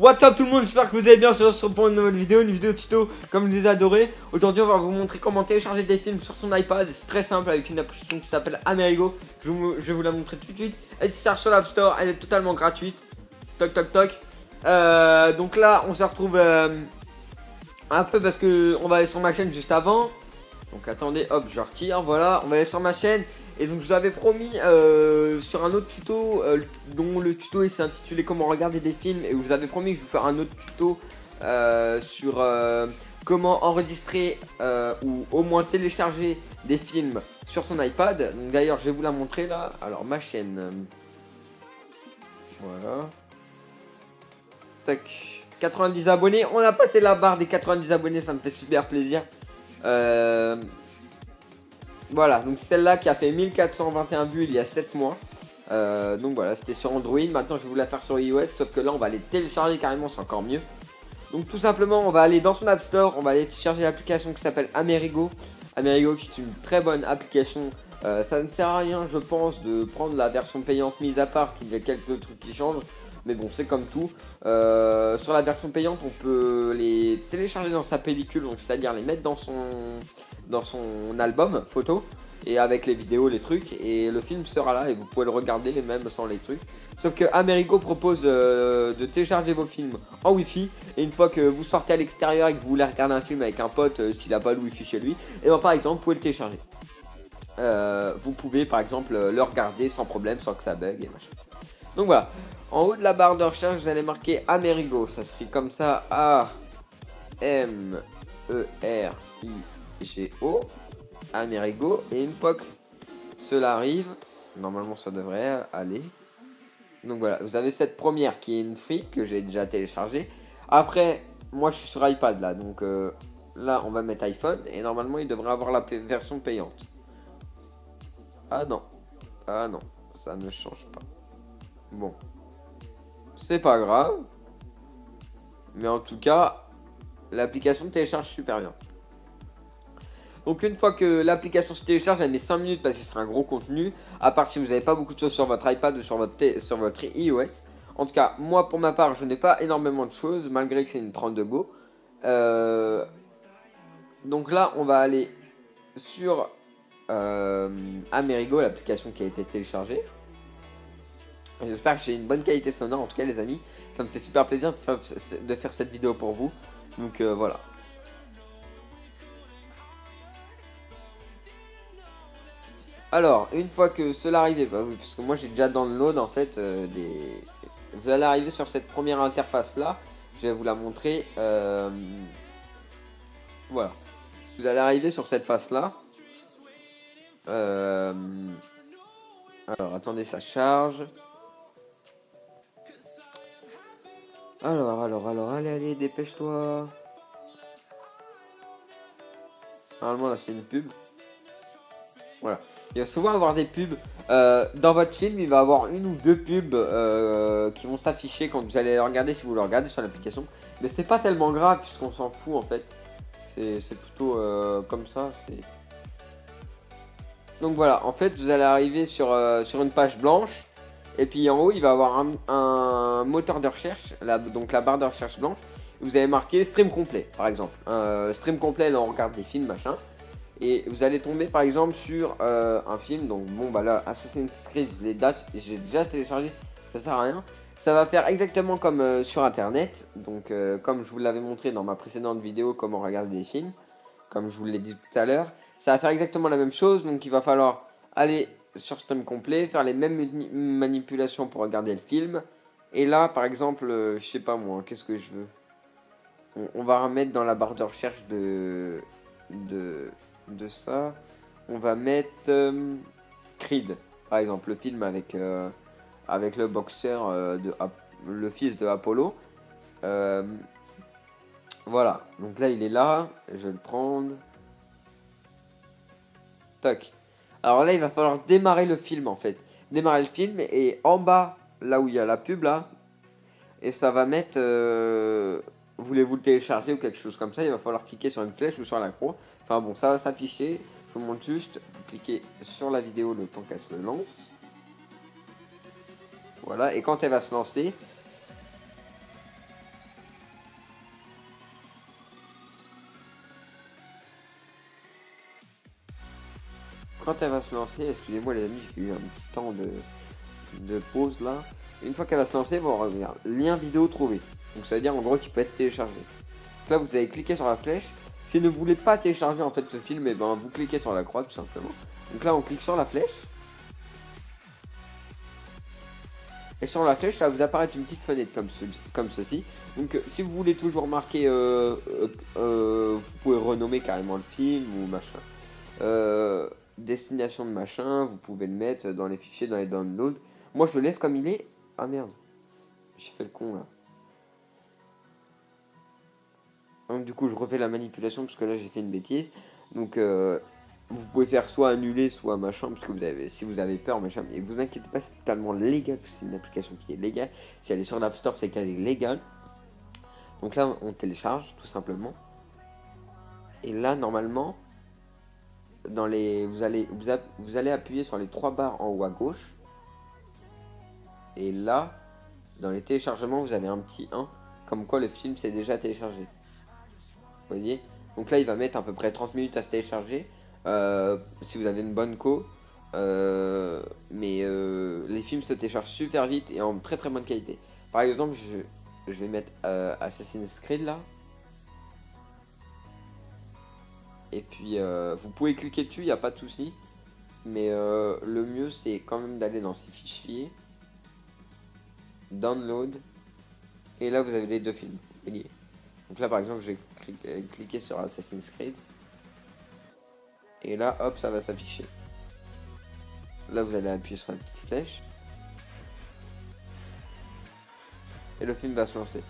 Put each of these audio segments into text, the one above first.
What's up tout le monde, j'espère que vous allez bien. On se retrouve pour une nouvelle vidéo tuto comme je les adorez. Aujourd'hui on va vous montrer comment télécharger des films sur son iPad. C'est très simple avec une application qui s'appelle Amerigo. Je vais vous la montrer tout de suite. Elle se charge sur l'App Store, elle est totalement gratuite. Toc toc toc. Donc là on se retrouve un peu parce que on va aller sur ma chaîne juste avant. Donc attendez, hop, je retire, voilà, on va aller sur ma chaîne. Et donc je vous avais promis sur un autre tuto dont le tuto s'est intitulé comment regarder des films. Et vous avez promis que je vais vous faire un autre tuto sur comment enregistrer ou au moins télécharger des films sur son iPad. Donc d'ailleurs je vais vous la montrer là. Alors ma chaîne, voilà. Tac, 90 abonnés, on a passé la barre des 90 abonnés, ça me fait super plaisir. Voilà, donc celle-là qui a fait 1421 vues il y a 7 mois. Donc voilà, c'était sur Android. Maintenant, je vais vous la faire sur iOS. Sauf que là, on va aller télécharger carrément, c'est encore mieux. Donc tout simplement, on va aller dans son App Store. On va aller télécharger l'application qui s'appelle Amerigo. Amerigo qui est une très bonne application. Ça ne sert à rien, je pense, de prendre la version payante mise à part. Il y a quelques trucs qui changent. Mais bon, c'est comme tout. Sur la version payante, on peut les télécharger dans sa pellicule. Donc c'est-à-dire les mettre dans son album photo et avec les vidéos, les trucs, et le film sera là et vous pouvez le regarder même sans les trucs. Sauf que Amerigo propose de télécharger vos films en Wi-Fi, et une fois que vous sortez à l'extérieur et que vous voulez regarder un film avec un pote s'il n'a pas le Wi-Fi chez lui, et ben par exemple vous pouvez le télécharger. Vous pouvez par exemple le regarder sans problème, sans que ça bug et machin. Donc voilà, en haut de la barre de recherche vous allez marquer Amerigo, ça se fait comme ça, A-M-E-R-I-G-O, Amerigo. Et une fois que cela arrive, normalement ça devrait aller. Donc voilà, vous avez cette première qui est une free que j'ai déjà téléchargée. Après, moi je suis sur iPad là, donc là on va mettre iPhone et normalement il devrait avoir la version payante. Ah non, ça ne change pas. Bon, c'est pas grave, mais en tout cas, l'application télécharge super bien. Donc une fois que l'application se télécharge, elle met 5 minutes parce que c'est un gros contenu. À part si vous n'avez pas beaucoup de choses sur votre iPad ou sur votre iOS. En tout cas, moi pour ma part, je n'ai pas énormément de choses malgré que c'est une 32 Go. Donc là, on va aller sur Amerigo, l'application qui a été téléchargée. J'espère que j'ai une bonne qualité sonore. En tout cas, les amis, ça me fait super plaisir de faire cette vidéo pour vous. Donc voilà. Alors, une fois que cela arrive, bah oui, parce que moi j'ai déjà download en fait vous allez arriver sur cette première interface là. Je vais vous la montrer. Voilà. Vous allez arriver sur cette face là. Alors, attendez, ça charge. Alors, allez, dépêche-toi. Normalement là c'est une pub. Voilà. Il va souvent avoir des pubs. Dans votre film, il va avoir une ou deux pubs qui vont s'afficher quand vous allez le regarder, si vous le regardez sur l'application. Mais c'est pas tellement grave puisqu'on s'en fout en fait. C'est plutôt comme ça. Donc voilà, en fait, vous allez arriver sur une page blanche. Et puis en haut, il va avoir un moteur de recherche, donc la barre de recherche blanche. Vous allez marquer stream complet, par exemple. Stream complet, là on regarde des films, machin. Et vous allez tomber par exemple sur un film. Donc bon bah là Assassin's Creed, j'ai déjà téléchargé, ça sert à rien. Ça va faire exactement comme sur internet. Donc comme je vous l'avais montré dans ma précédente vidéo, comment regarder des films, comme je vous l'ai dit tout à l'heure, ça va faire exactement la même chose. Donc il va falloir aller sur stream complet, faire les mêmes manipulations pour regarder le film. Et là par exemple, je sais pas moi, qu'est-ce que je veux, on va remettre dans la barre de recherche de ça, on va mettre Creed, par exemple, le film avec le boxeur, le fils de Apollo. Voilà, donc là il est là, je vais le prendre. Tac. Alors là il va falloir démarrer le film en fait. Démarrer le film et en bas, là où il y a la pub là, et ça va mettre voulez-vous le télécharger ou quelque chose comme ça, il va falloir cliquer sur une flèche ou sur la croix. Enfin bon, ça va s'afficher. Je vous montre juste, vous cliquez sur la vidéo le temps qu'elle se lance. Voilà, et quand elle va se lancer, quand elle va se lancer, excusez-moi les amis, j'ai eu un petit temps de pause là. Une fois qu'elle va se lancer, vous revenir lien vidéo trouvé. Donc ça veut dire en gros qu'il peut être téléchargé. Donc là vous allez cliquer sur la flèche. Si vous ne voulez pas télécharger en fait ce film, et ben vous cliquez sur la croix tout simplement. Donc là on clique sur la flèche. Et sur la flèche, ça va vous apparaître une petite fenêtre comme ceci. Donc si vous voulez toujours marquer, vous pouvez renommer carrément le film ou machin. Destination de machin, vous pouvez le mettre dans les fichiers, dans les downloads. Moi je le laisse comme il est. Ah merde, j'ai fait le con là. Donc du coup je refais la manipulation parce que là j'ai fait une bêtise. Donc vous pouvez faire soit annuler, soit machin, parce que si vous avez peur, machin, mais vous inquiétez pas, c'est totalement légal, c'est une application qui est légale. Si elle est sur l'App Store, c'est qu'elle est légale. Donc là, on télécharge, tout simplement. Et là, normalement, vous allez appuyer sur les 3 barres en haut à gauche. Et là, dans les téléchargements, vous avez un petit 1, comme quoi le film s'est déjà téléchargé. Vous voyez? Donc là, il va mettre à peu près 30 minutes à se télécharger. Si vous avez une bonne co. Mais les films se téléchargent super vite et en très très bonne qualité. Par exemple, je vais mettre Assassin's Creed là. Et puis vous pouvez cliquer dessus, il n'y a pas de souci. Mais le mieux c'est quand même d'aller dans ces fichiers. Download. Et là vous avez les deux films. Donc là par exemple je vais cliquer sur Assassin's Creed. Et là hop ça va s'afficher. Là vous allez appuyer sur la petite flèche. Et le film va se lancer.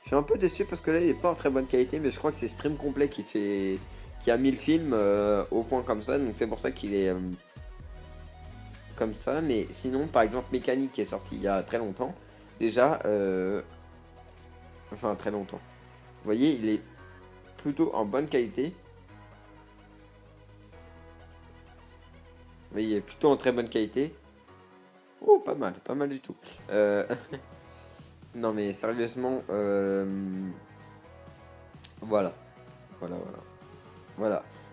Je suis un peu déçu parce que là il est pas en très bonne qualité, mais je crois que c'est Stream Complet qui a mis le film au point comme ça, donc c'est pour ça qu'il est comme ça. Mais sinon par exemple Mécanique qui est sorti il y a très longtemps, déjà enfin très longtemps. Vous voyez il est plutôt en bonne qualité. Vous voyez il est plutôt en très bonne qualité. Oh pas mal du tout. Non mais sérieusement, voilà.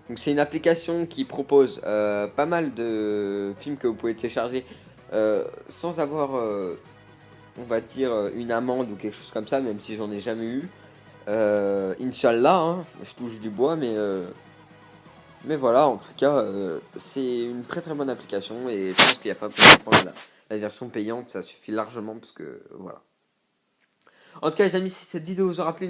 Donc c'est une application qui propose pas mal de films que vous pouvez télécharger sans avoir, on va dire, une amende ou quelque chose comme ça, même si j'en ai jamais eu. Inch'Allah, hein, je touche du bois, mais voilà, en tout cas, c'est une très très bonne application et je pense qu'il n'y a pas besoin de prendre la version payante, ça suffit largement parce que voilà. En tout cas les amis, si cette vidéo vous aura plu,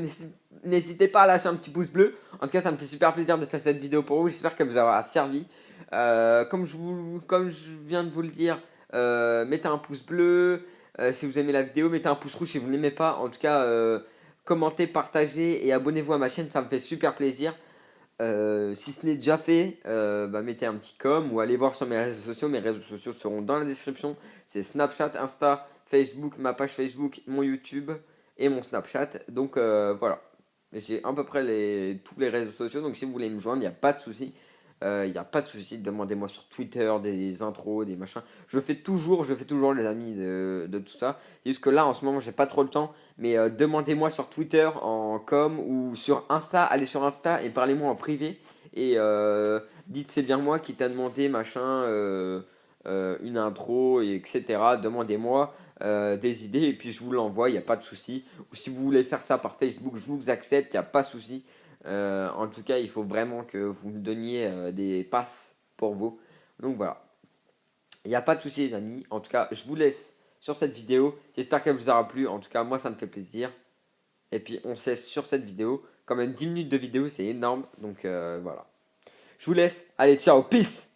n'hésitez pas à lâcher un petit pouce bleu. En tout cas ça me fait super plaisir de faire cette vidéo pour vous, j'espère qu'elle vous aura servi. Comme je viens de vous le dire, mettez un pouce bleu si vous aimez la vidéo, mettez un pouce rouge si vous ne l'aimez pas. En tout cas, commentez, partagez et abonnez-vous à ma chaîne, ça me fait super plaisir. Si ce n'est déjà fait, mettez un petit com ou allez voir sur mes réseaux sociaux. Mes réseaux sociaux seront dans la description. C'est Snapchat, Insta, Facebook, ma page Facebook, mon YouTube et mon Snapchat. Donc voilà, j'ai à peu près tous les réseaux sociaux. Donc si vous voulez me joindre, il n'y a pas de souci. Demandez-moi sur Twitter des intros, des machins. Je fais toujours les amis de tout ça. Juste que là en ce moment j'ai pas trop le temps. Mais demandez-moi sur Twitter en com ou sur Insta. Allez sur Insta et parlez-moi en privé. Et dites c'est bien moi qui t'a demandé machin, une intro, etc. Demandez-moi des idées et puis je vous l'envoie, il n'y a pas de souci. Ou si vous voulez faire ça par Facebook, je vous accepte, il n'y a pas de souci. En tout cas, il faut vraiment que vous me donniez des passes pour vous. Donc voilà. Il n'y a pas de souci les amis. En tout cas, je vous laisse sur cette vidéo. J'espère qu'elle vous aura plu. En tout cas, moi, ça me fait plaisir. Et puis, on se laisse sur cette vidéo. Quand même 10 minutes de vidéo, c'est énorme. Donc voilà. Je vous laisse. Allez, ciao, peace!